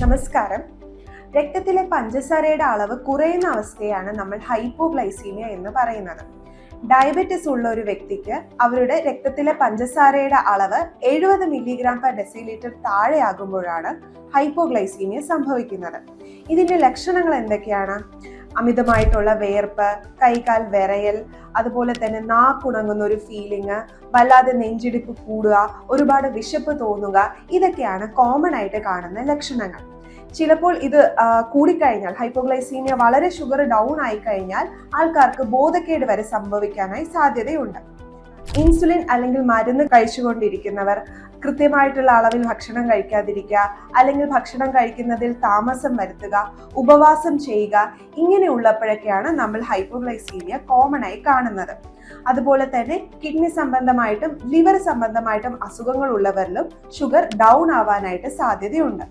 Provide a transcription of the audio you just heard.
നമസ്കാരം. രക്തത്തിലെ പഞ്ചസാരയുടെ അളവ് കുറയുന്ന അവസ്ഥയാണ് നമ്മൾ ഹൈപ്പോഗ്ലൈസീമിയ എന്ന് പറയുന്നത്. ഡയബറ്റിസ് ഉള്ള ഒരു വ്യക്തിക്ക് അവരുടെ രക്തത്തിലെ പഞ്ചസാരയുടെ അളവ് 70 mg/dL താഴെയാകുമ്പോഴാണ് ഹൈപ്പോഗ്ലൈസീമിയ സംഭവിക്കുന്നത്. ഇതിന്റെ ലക്ഷണങ്ങൾ എന്തൊക്കെയാണ്? അമിതമായിട്ടുള്ള വേർപ്പ്, കൈകാൽ വിറയൽ, അതുപോലെ തന്നെ നാക്കുണങ്ങുന്ന ഒരു ഫീലിംഗ്, വല്ലാതെ നെഞ്ചിടിപ്പ് കൂടുക, ഒരുപാട് വിശപ്പ് തോന്നുക, ഇതൊക്കെയാണ് കോമൺ ആയിട്ട് കാണുന്ന ലക്ഷണങ്ങൾ. ചിലപ്പോൾ ഇത് കൂടിക്കഴിഞ്ഞാൽ, ഹൈപ്പോഗ്ലൈസീമിയ വളരെ ഷുഗർ ഡൗൺ ആയി കഴിഞ്ഞാൽ ആൾക്കാർക്ക് ബോധക്കേട് വരെ സംഭവിക്കാനായി സാധ്യതയുണ്ട്. ഇൻസുലിൻ അല്ലെങ്കിൽ മരുന്ന് കഴിച്ചുകൊണ്ടിരിക്കുന്നവർ കൃത്യമായിട്ടുള്ള അളവിൽ ഭക്ഷണം കഴിക്കാതിരിക്കുക, അല്ലെങ്കിൽ ഭക്ഷണം കഴിക്കുന്നതിൽ താമസം വരുത്തുക, ഉപവാസം ചെയ്യുക, ഇങ്ങനെയുള്ളപ്പോഴൊക്കെയാണ് നമ്മൾ ഹൈപ്പോഗ്ലൈസീമിയ കോമൺ ആയി കാണുന്നത്. അതുപോലെ തന്നെ കിഡ്നി സംബന്ധമായിട്ടും ലിവർ സംബന്ധമായിട്ടും അസുഖങ്ങൾ ഉള്ളവരിലും ഷുഗർ ഡൗൺ ആവാനായിട്ട് സാധ്യതയുണ്ട്.